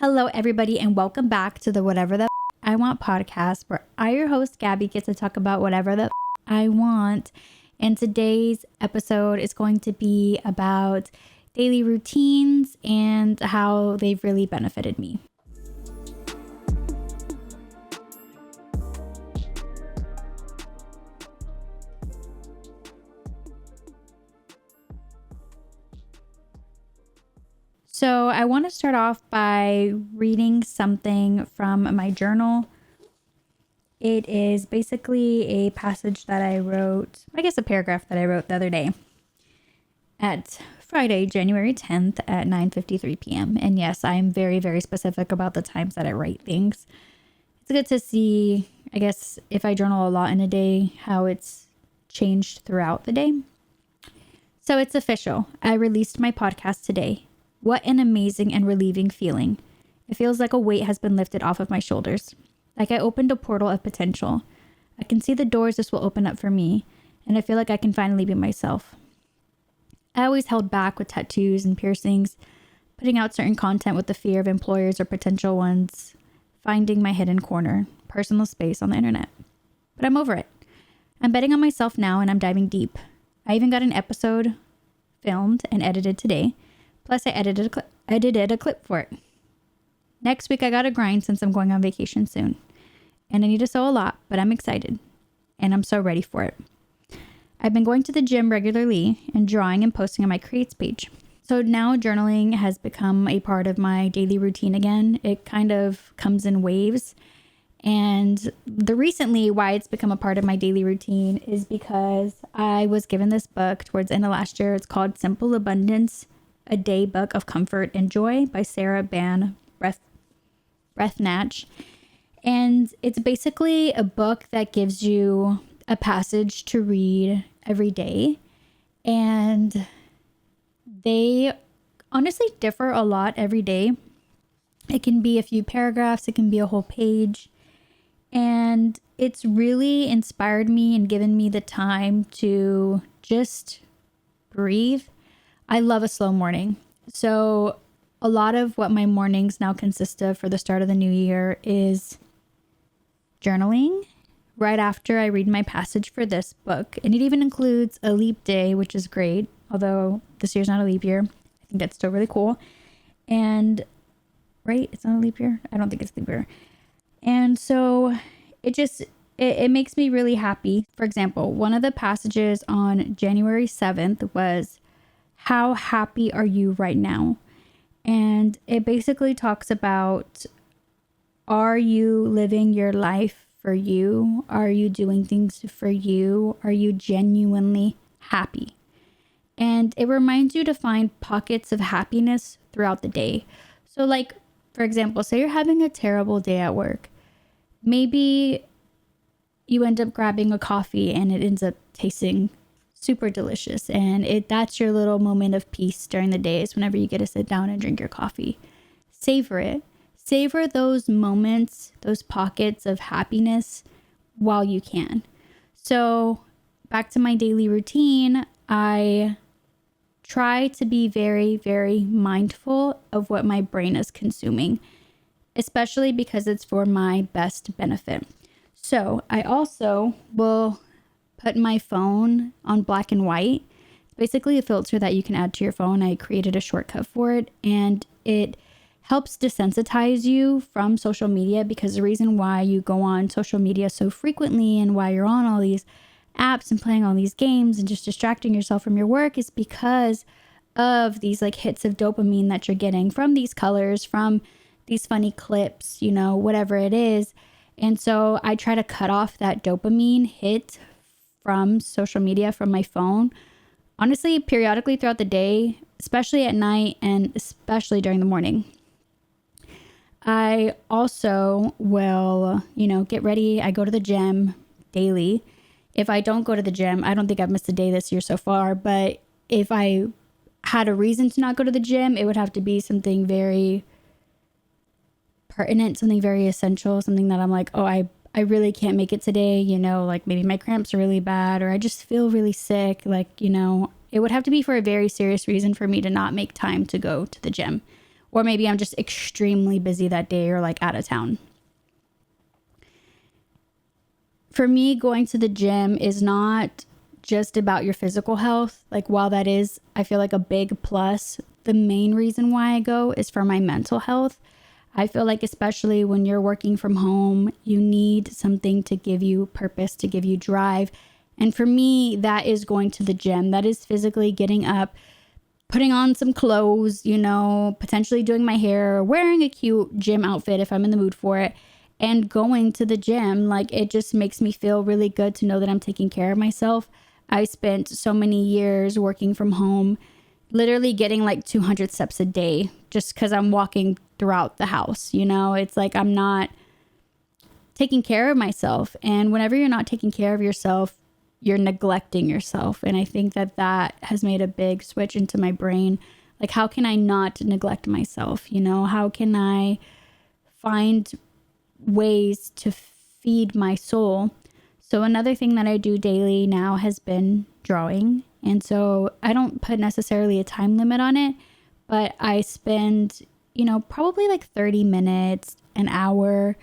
Hello, everybody, and welcome back to the Whatever the I Want podcast, where I, your host, Gaby, get to talk about whatever the I want. And today's episode is going to be about daily routines and how they've really benefited me. So I want to start off by reading something from my journal. It is basically a passage that I wrote, I guess a paragraph that I wrote the other day at Friday, January 10th at 9:53 p.m. And yes, I am very, very specific about the times that I write things. It's good to see, I guess, if I journal a lot in a day, how it's changed throughout the day. So it's official. I released my podcast today. What an amazing and relieving feeling. It feels like a weight has been lifted off of my shoulders. Like I opened a portal of potential. I can see the doors this will open up for me, and I feel like I can finally be myself. I always held back with tattoos and piercings, putting out certain content with the fear of employers or potential ones finding my hidden corner, personal space on the internet. But I'm over it. I'm betting on myself now, and I'm diving deep. I even got an episode filmed and edited today. Plus, I edited a clip for it. Next week, I got to grind since I'm going on vacation soon. And I need to sew a lot, but I'm excited. And I'm so ready for it. I've been going to the gym regularly and drawing and posting on my Creates page. So now journaling has become a part of my daily routine again. It kind of comes in waves. And the recently why it's become a part of my daily routine is because I was given this book towards the end of last year. It's called Simple Abundance, A Day Book of Comfort and Joy by Sarah Ban Breathnach. And it's basically a book that gives you a passage to read every day. And they honestly differ a lot every day. It can be a few paragraphs, it can be a whole page. And it's really inspired me and given me the time to just breathe. I love a slow morning. So a lot of what my mornings now consist of for the start of the new year is journaling right after I read my passage for this book. And it even includes a leap day, which is great. Although this year's not a leap year. I think that's still really cool. And right, it's not a leap year. I don't think it's a leap year. And so it makes me really happy. For example, one of the passages on January 7th was, how happy are you right now? And it basically talks about, are you living your life for you? Are you doing things for you? Are you genuinely happy? And it reminds you to find pockets of happiness throughout the day. So like, for example, say you're having a terrible day at work. Maybe you end up grabbing a coffee and it ends up tasting super delicious, and that's your little moment of peace during the days whenever you get to sit down and drink your coffee. Savor it. Savor those moments, those pockets of happiness while you can. So back to my daily routine, I try to be very, very mindful of what my brain is consuming, especially because it's for my best benefit. So I also will put my phone on black and white. It's basically a filter that you can add to your phone. I created a shortcut for it, and it helps desensitize you from social media, because the reason why you go on social media so frequently and why you're on all these apps and playing all these games and just distracting yourself from your work is because of these like hits of dopamine that you're getting from these colors, from these funny clips, whatever it is. And so I try to cut off that dopamine hit from social media, from my phone, honestly, periodically throughout the day, especially at night and especially during the morning. I also will, get ready. I go to the gym daily. If I don't go to the gym, I don't think I've missed a day this year so far, but if I had a reason to not go to the gym, it would have to be something very pertinent, something very essential, something that I'm like, oh, I really can't make it today, like maybe my cramps are really bad, or I just feel really sick. Like, it would have to be for a very serious reason for me to not make time to go to the gym. Or maybe I'm just extremely busy that day or like out of town. For me, going to the gym is not just about your physical health. Like, while that is, I feel like, a big plus, the main reason why I go is for my mental health. I feel like, especially when you're working from home, you need something to give you purpose, to give you drive. And for me, that is going to the gym. That is physically getting up, putting on some clothes, you know, potentially doing my hair, wearing a cute gym outfit if I'm in the mood for it, and going to the gym. Like, it just makes me feel really good to know that I'm taking care of myself. I spent so many years working from home, literally getting like 200 steps a day just because I'm walking throughout the house. You know, it's like I'm not taking care of myself. And whenever you're not taking care of yourself, you're neglecting yourself. And I think that that has made a big switch into my brain. Like, how can I not neglect myself? You know, how can I find ways to feed my soul? So another thing that I do daily now has been drawing. And so I don't put necessarily a time limit on it, but I spend, you know, probably like 30 minutes, an hour,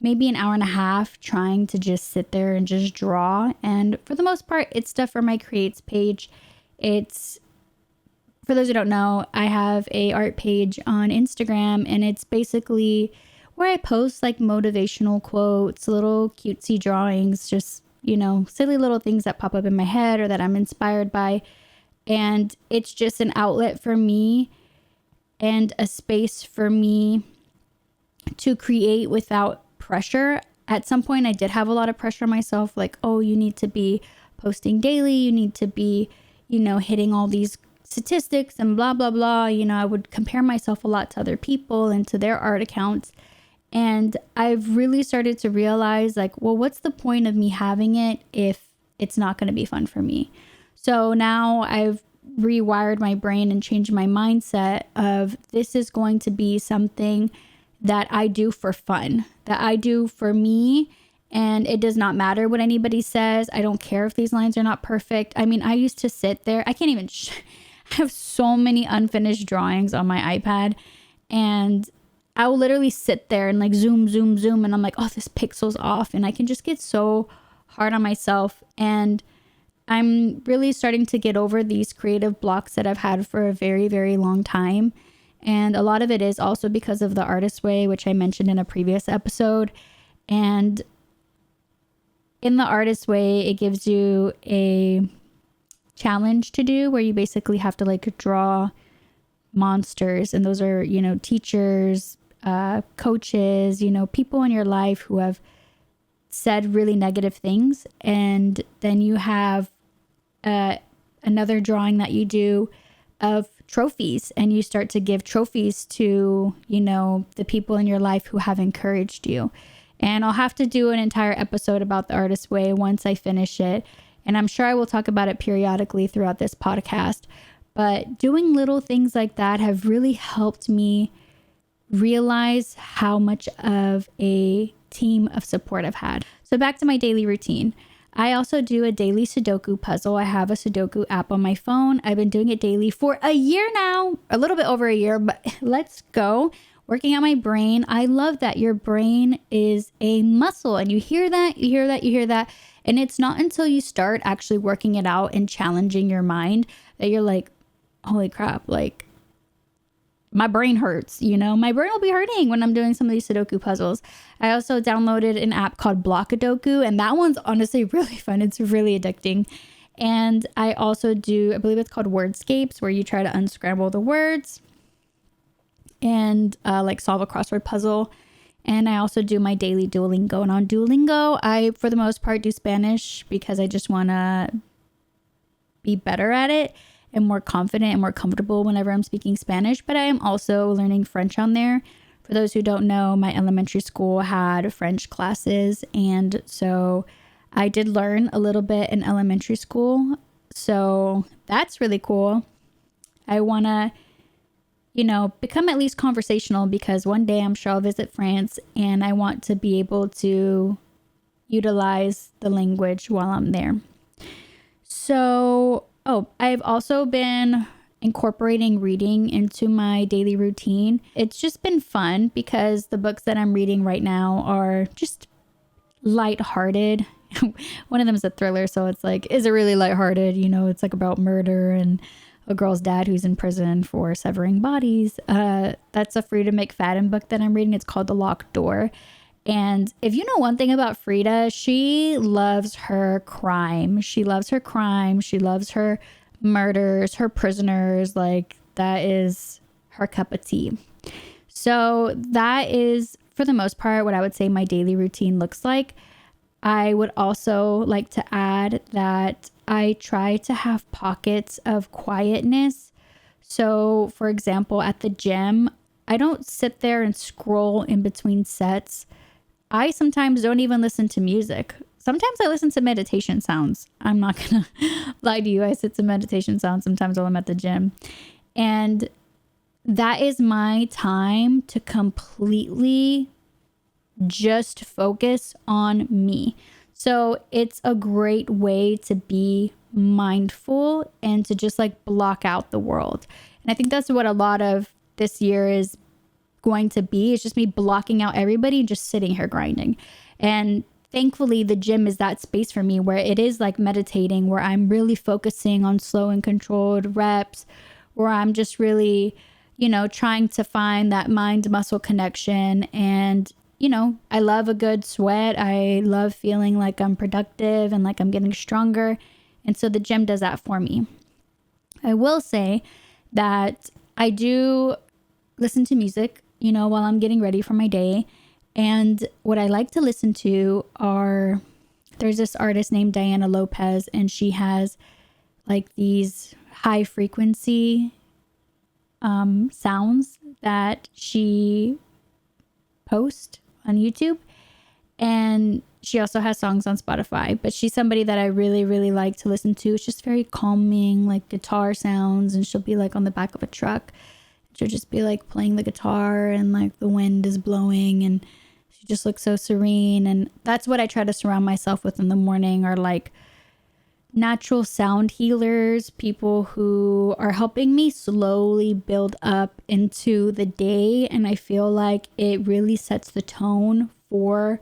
maybe an hour and a half trying to just sit there and just draw. And for the most part, it's stuff for my creates page. It's, for those who don't know, I have a art page on Instagram, and it's basically where I post like motivational quotes, little cutesy drawings, just, you know, silly little things that pop up in my head or that I'm inspired by. And it's just an outlet for me and a space for me to create without pressure. At some point, I did have a lot of pressure on myself, like, oh, you need to be posting daily, you need to be, you know, hitting all these statistics and blah, blah, blah. You know, I would compare myself a lot to other people and to their art accounts. And I've really started to realize, like, well, what's the point of me having it if it's not going to be fun for me? So now I've rewired my brain and changed my mindset of, this is going to be something that I do for fun, that I do for me. And it does not matter what anybody says. I don't care if these lines are not perfect. I mean, I used to sit there. I can't even, I have so many unfinished drawings on my iPad, and I will literally sit there and like zoom. And I'm like, oh, this pixel's off. And I can just get so hard on myself. And I'm really starting to get over these creative blocks that I've had for a very, very long time. And a lot of it is also because of the Artist Way, which I mentioned in a previous episode. And in the Artist Way, it gives you a challenge to do where you basically have to like draw monsters. And those are, you know, teachers, coaches, you know, people in your life who have said really negative things. And then you have another drawing that you do of trophies, and you start to give trophies to, you know, the people in your life who have encouraged you. And I'll have to do an entire episode about the Artist Way once I finish it. And I'm sure I will talk about it periodically throughout this podcast. But doing little things like that have really helped me realize how much of a team of support I've had. So back to my daily routine. I also do a daily Sudoku puzzle. I have a Sudoku app on my phone. I've been doing it daily for a year now, a little bit over a year, but let's go. Working on my brain. I love that your brain is a muscle, and you hear that. And it's not until you start actually working it out and challenging your mind that you're like, holy crap, like my brain hurts, you know, my brain will be hurting when I'm doing some of these Sudoku puzzles. I also downloaded an app called Blockadoku, and that one's honestly really fun. It's really addicting. And I also do, I believe it's called Wordscapes, where you try to unscramble the words and like solve a crossword puzzle. And I also do my daily Duolingo. And on Duolingo, I, for the most part, do Spanish because I just want to be better at it and more confident and more comfortable whenever I'm speaking Spanish. But I am also learning French on there. For those who don't know, my elementary school had French classes. And so I did learn a little bit in elementary school. So that's really cool. I want to, you know, become at least conversational, because one day I'm sure I'll visit France and I want to be able to utilize the language while I'm there. So, I've also been incorporating reading into my daily routine. It's just been fun because the books that I'm reading right now are just lighthearted. One of them is a thriller, so it's like, is it really lighthearted? You know, it's like about murder and a girl's dad who's in prison for severing bodies. That's a Frida McFadden book that I'm reading. It's called The Locked Door. And if you know one thing about Frida, she loves her crime. She loves her crime. She loves her murders, her prisoners. Like, that is her cup of tea. So that is, for the most part, what I would say my daily routine looks like. I would also like to add that I try to have pockets of quietness. So, for example, at the gym, I don't sit there and scroll in between sets. I sometimes don't even listen to music. Sometimes I listen to meditation sounds. I'm not going to lie to you. I sit to meditation sounds sometimes while I'm at the gym. And that is my time to completely just focus on me. So it's a great way to be mindful and to just like block out the world. And I think that's what a lot of this year is going to be. It's just me blocking out everybody and just sitting here grinding. And thankfully, the gym is that space for me where it is like meditating, where I'm really focusing on slow and controlled reps, where I'm just really, you know, trying to find that mind muscle connection. And you know, I love a good sweat. I love feeling like I'm productive and like I'm getting stronger. And so the gym does that for me. I will say that I do listen to music, you know, while I'm getting ready for my day. And what I like to listen to are, there's this artist named Diana Lopez, and she has like these high frequency sounds that she posts on YouTube, and she also has songs on Spotify. But she's somebody that I really, really like to listen to. It's just very calming, like guitar sounds, and she'll be like on the back of a truck. She'll just be like playing the guitar, and like the wind is blowing, and she just looks so serene. And that's what I try to surround myself with in the morning, are like natural sound healers, people who are helping me slowly build up into the day. And I feel like it really sets the tone for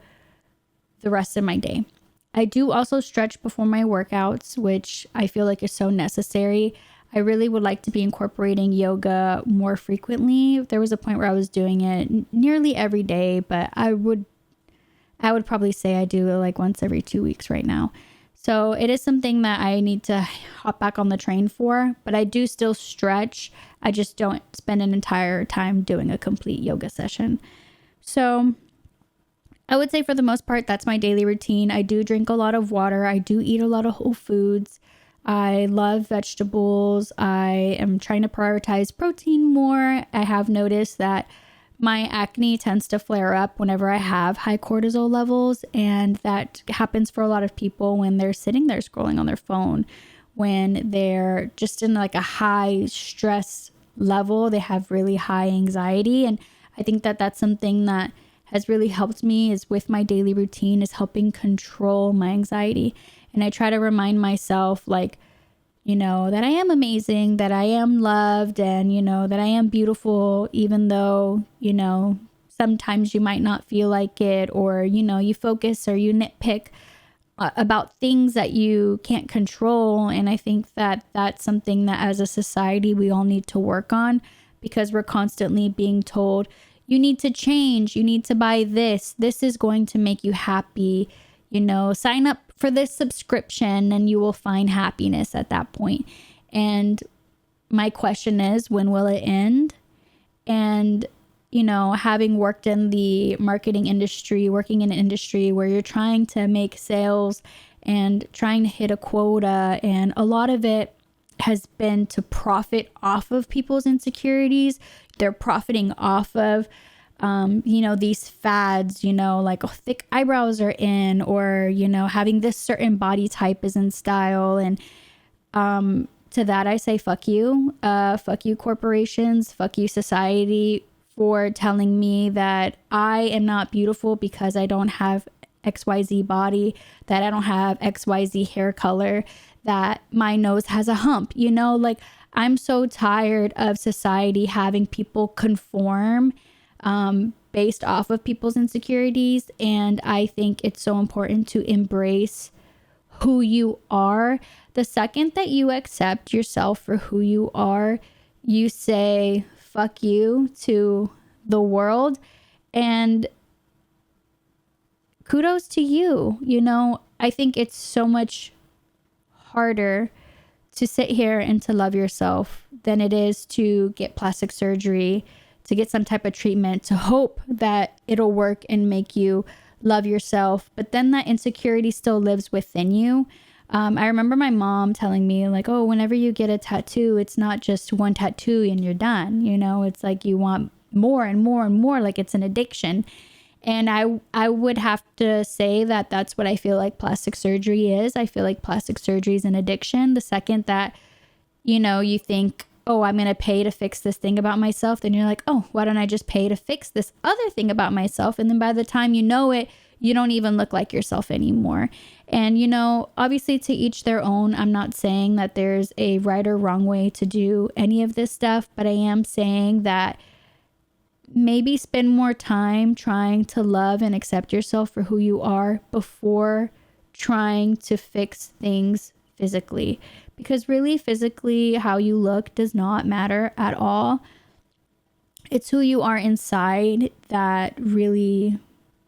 the rest of my day. I do also stretch before my workouts, which I feel like is so necessary. I really would like to be incorporating yoga more frequently. There was a point where I was doing it nearly every day, but I would probably say I do it like once every 2 weeks right now. So it is something that I need to hop back on the train for, but I do still stretch. I just don't spend an entire time doing a complete yoga session. So I would say for the most part, that's my daily routine. I do drink a lot of water. I do eat a lot of whole foods. I love vegetables. I am trying to prioritize protein more. I have noticed that my acne tends to flare up whenever I have high cortisol levels. And that happens for a lot of people when they're sitting there scrolling on their phone, when they're just in like a high stress level, they have really high anxiety. And I think that that's something that has really helped me, is with my daily routine, is helping control my anxiety. And I try to remind myself, like, you know, that I am amazing, that I am loved, and, you know, that I am beautiful, even though, you know, sometimes you might not feel like it, or, you know, you focus or you nitpick about things that you can't control. And I think that that's something that as a society we all need to work on, because we're constantly being told, you need to change, you need to buy this is going to make you happy, you know, sign up for this subscription and you will find happiness at that point. And my question is, when will it end? And, you know, having worked in the marketing industry, working in an industry where you're trying to make sales and trying to hit a quota, and a lot of it has been to profit off of people's insecurities. They're profiting off of you know, these fads, you know, like thick eyebrows are in, or, you know, having this certain body type is in style. And to that I say, fuck you corporations, fuck you society, for telling me that I am not beautiful because I don't have XYZ body, that I don't have XYZ hair color, that my nose has a hump, you know, like I'm so tired of society having people conform based off of people's insecurities. And I think it's so important to embrace who you are. The second that you accept yourself for who you are, you say fuck you to the world, and kudos to you. You know, I think it's so much harder to sit here and to love yourself than it is to get plastic surgery, to get some type of treatment, to hope that it'll work and make you love yourself. But then that insecurity still lives within you. I remember my mom telling me like, oh, whenever you get a tattoo, it's not just one tattoo and you're done. You know, it's like you want more and more and more, like it's an addiction. And I would have to say that that's what I feel like plastic surgery is. I feel like plastic surgery is an addiction. The second that, you know, you think, oh, I'm going to pay to fix this thing about myself, then you're like, oh, why don't I just pay to fix this other thing about myself? And then by the time you know it, you don't even look like yourself anymore. And, you know, obviously to each their own. I'm not saying that there's a right or wrong way to do any of this stuff, but I am saying that maybe spend more time trying to love and accept yourself for who you are before trying to fix things physically. Because really, physically, how you look does not matter at all. It's who you are inside that really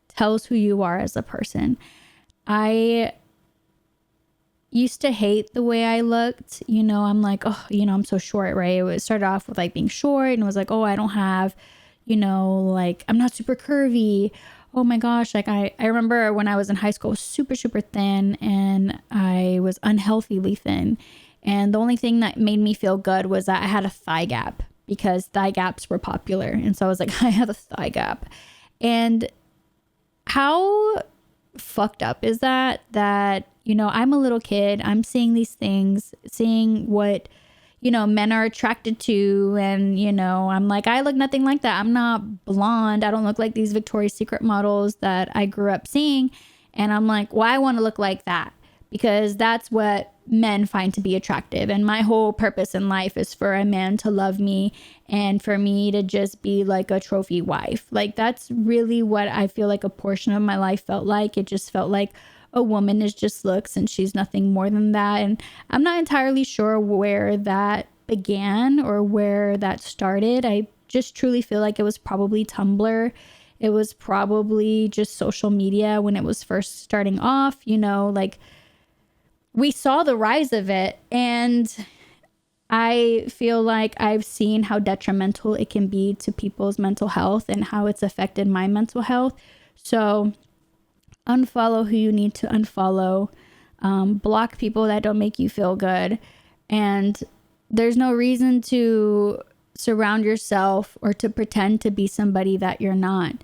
tells who you are as a person. I used to hate the way I looked. You know, I'm like, oh, you know, I'm so short, right? It started off with like being short, and it was like, oh, I don't have, you know, like I'm not super curvy. Oh my gosh. Like I remember when I was in high school, I was super, super thin, and I was unhealthily thin. And the only thing that made me feel good was that I had a thigh gap, because thigh gaps were popular. And so I was like, I have a thigh gap. And how fucked up is that, you know, I'm a little kid, I'm seeing these things, seeing what, you know, men are attracted to. And, you know, I'm like, I look nothing like that. I'm not blonde. I don't look like these Victoria's Secret models that I grew up seeing. And I'm like, well, I want to look like that, because that's what men find to be attractive. And my whole purpose in life is for a man to love me and for me to just be like a trophy wife. Like that's really what I feel like a portion of my life felt like. It just felt like a woman is just looks and she's nothing more than that. And I'm not entirely sure where that began or where that started. I just truly feel like it was probably Tumblr. It was probably just social media when it was first starting off, you know, like we saw the rise of it. And I feel like I've seen how detrimental it can be to people's mental health and how it's affected my mental health. So unfollow who you need to unfollow, block people that don't make you feel good. And there's no reason to surround yourself or to pretend to be somebody that you're not.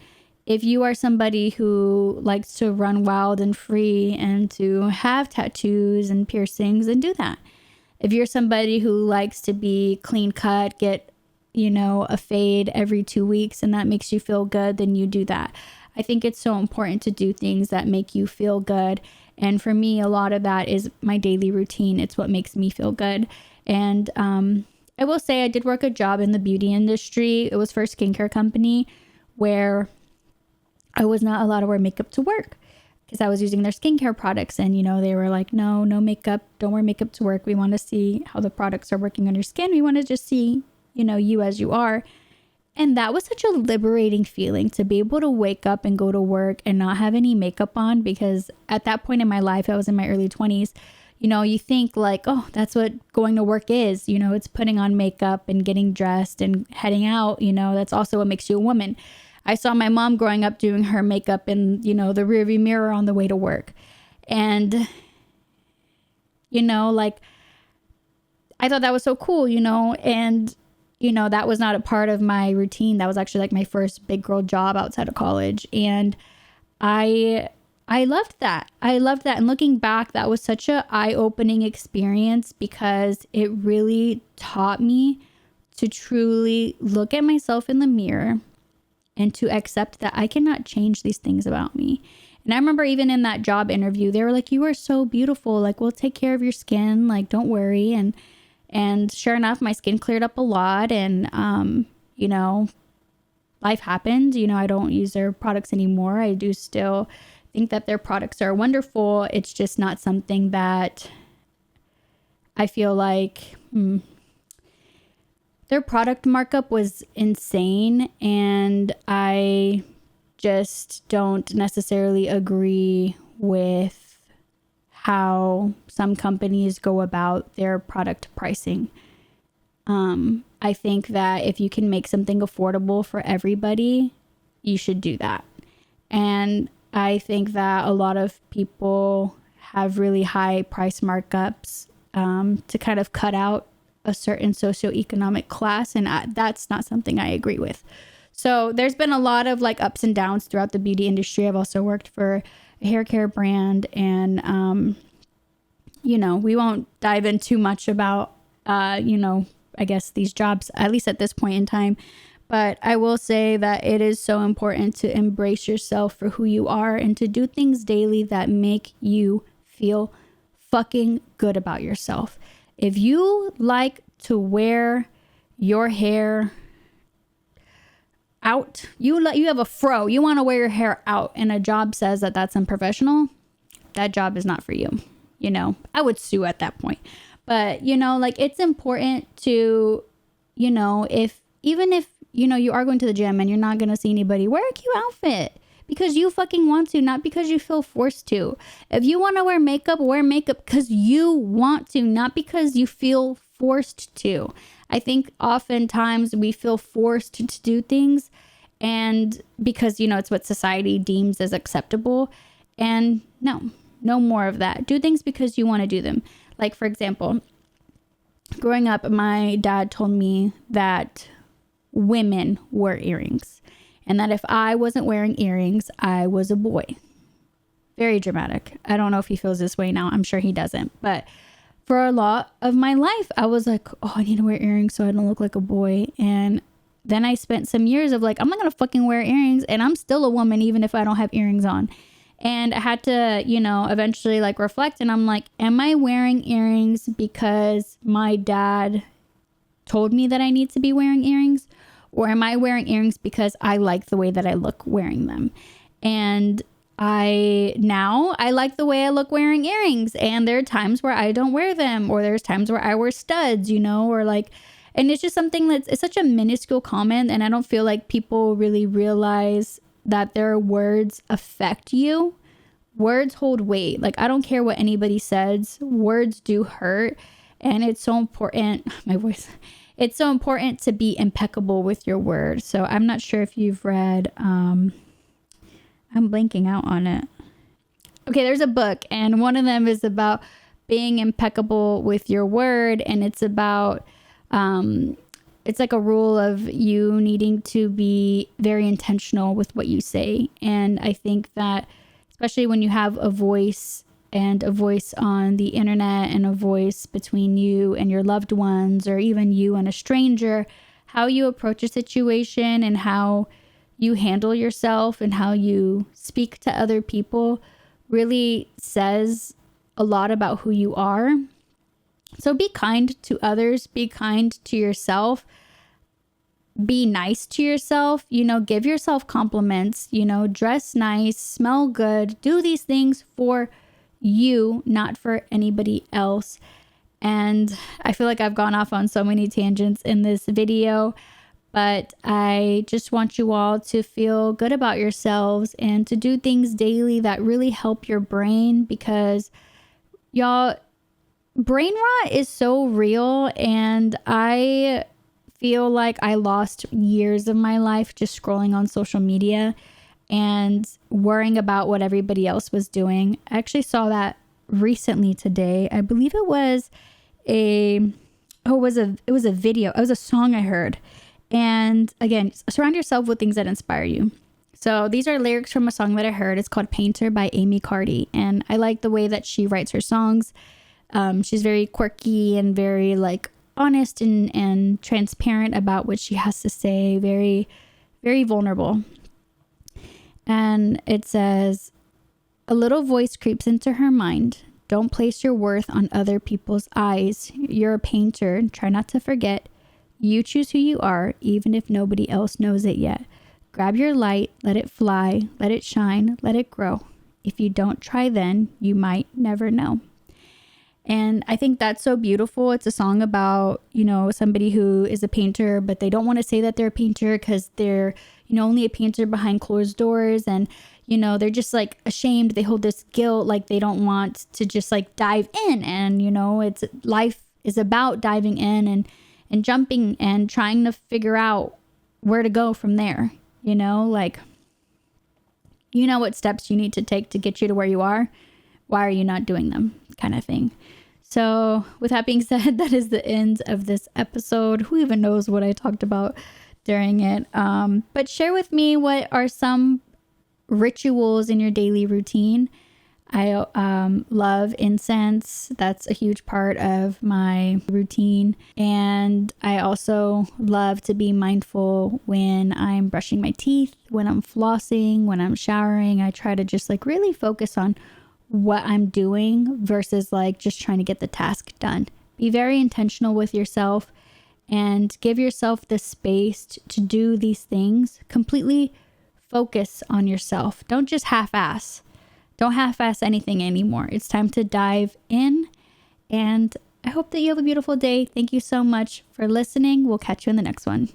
If you are somebody who likes to run wild and free and to have tattoos and piercings, then do that. If you're somebody who likes to be clean cut, get, you know, a fade every 2 weeks and that makes you feel good, then you do that. I think it's so important to do things that make you feel good. And for me, a lot of that is my daily routine. It's what makes me feel good. And I will say I did work a job in the beauty industry. It was for a skincare company where I was not allowed to wear makeup to work because I was using their skincare products. And, you know, they were like, no makeup. Don't wear makeup to work. We want to see how the products are working on your skin. We want to just see, you know, you as you are. And that was such a liberating feeling to be able to wake up and go to work and not have any makeup on, because at that point in my life, I was in my early 20s. You know, you think like, oh, that's what going to work is. You know, it's putting on makeup and getting dressed and heading out. You know, that's also what makes you a woman. I saw my mom growing up doing her makeup in, you know, the rearview mirror on the way to work. And, you know, like, I thought that was so cool, you know, and, you know, that was not a part of my routine. That was actually like my first big girl job outside of college. And I loved that. I loved that. And looking back, that was such a eye-opening experience because it really taught me to truly look at myself in the mirror and to accept that I cannot change these things about me. And I remember even in that job interview, they were like, you are so beautiful. Like, we'll take care of your skin. Like, don't worry. And And sure enough, my skin cleared up a lot. And, you know, life happened. You know, I don't use their products anymore. I do still think that their products are wonderful. It's just not something that I feel like their product markup was insane. And I just don't necessarily agree with how some companies go about their product pricing. I think that if you can make something affordable for everybody, you should do that. And I think that a lot of people have really high price markups to kind of cut out a certain socioeconomic class. And that's not something I agree with. So there's been a lot of like ups and downs throughout the beauty industry. I've also worked for a hair care brand, and, you know, we won't dive in too much about, you know, I guess these jobs, at least at this point in time. But I will say that it is so important to embrace yourself for who you are and to do things daily that make you feel fucking good about yourself. If you like to wear your hair out, you have a fro, you want to wear your hair out, and a job says that that's unprofessional, that job is not for you. You know, I would sue at that point. But, you know, like, it's important to, you know, even if, you know, you are going to the gym and you're not going to see anybody, wear a cute outfit because you fucking want to, not because you feel forced to. If you want to wear makeup because you want to, not because you feel forced to. I think oftentimes we feel forced to do things, and because, you know, it's what society deems as acceptable. And no more of that. Do things because you want to do them. Like, for example, growing up, my dad told me that women wear earrings, and that if I wasn't wearing earrings, I was a boy. Very dramatic. I don't know if he feels this way now. I'm sure he doesn't. But for a lot of my life, I was like, oh, I need to wear earrings so I don't look like a boy. And then I spent some years of like, I'm not going to fucking wear earrings, and I'm still a woman even if I don't have earrings on. And I had to, you know, eventually like reflect, and I'm like, am I wearing earrings because my dad told me that I need to be wearing earrings? Or am I wearing earrings because I like the way that I look wearing them? And I like the way I look wearing earrings. And there are times where I don't wear them, or there's times where I wear studs, you know, or like, and it's just something it's such a minuscule comment. And I don't feel like people really realize that their words affect you. Words hold weight. Like, I don't care what anybody says. Words do hurt. And it's so important. My voice. It's so important to be impeccable with your word. So I'm not sure if you've read, I'm blanking out on it. Okay, there's a book, and one of them is about being impeccable with your word. And it's about, it's like a rule of you needing to be very intentional with what you say. And I think that especially when you have a voice, and a voice on the internet, and a voice between you and your loved ones, or even you and a stranger, how you approach a situation and how you handle yourself and how you speak to other people really says a lot about who you are. So be kind to others, be kind to yourself, be nice to yourself, you know, give yourself compliments, you know, dress nice, smell good, do these things for you, not for anybody else. And I feel like I've gone off on so many tangents in this video, but I just want you all to feel good about yourselves and to do things daily that really help your brain, because y'all, brain rot is so real. And I feel like I lost years of my life just scrolling on social media and worrying about what everybody else was doing. I actually saw that recently today. I believe it was a video. It was a song I heard. And again, surround yourself with things that inspire you. So these are lyrics from a song that I heard. It's called Painter by Amy Cardi. And I like the way that she writes her songs. She's very quirky and very like honest and transparent about what she has to say. Very, very vulnerable. And it says, a little voice creeps into her mind, Don't place your worth on other people's eyes. You're a painter. Try not to forget. You choose who you are, even if nobody else knows it yet. Grab your light, let it fly, let it shine, let it grow. If you don't try then, you might never know. And I think that's so beautiful. It's a song about, somebody who is a painter, but they don't want to say that they're a painter because they're, only a painter behind closed doors. And, they're just like ashamed. They hold this guilt, like they don't want to just like dive in. And, it's life is about diving in and jumping and trying to figure out where to go from there. What steps you need to take to get you to where you are. Why are you not doing them? Kind of thing. So with that being said, that is the end of this episode. Who even knows what I talked about during it? But share with me, what are some rituals in your daily routine? I love incense. That's a huge part of my routine. And I also love to be mindful when I'm brushing my teeth, when I'm flossing, when I'm showering. I try to just like really focus on what I'm doing versus like just trying to get the task done. Be very intentional with yourself and give yourself the space to do these things. Completely focus on yourself. Don't just half-ass. Don't half-ass anything anymore. It's time to dive in, and I hope that you have a beautiful day. Thank you so much for listening. We'll catch you in the next one.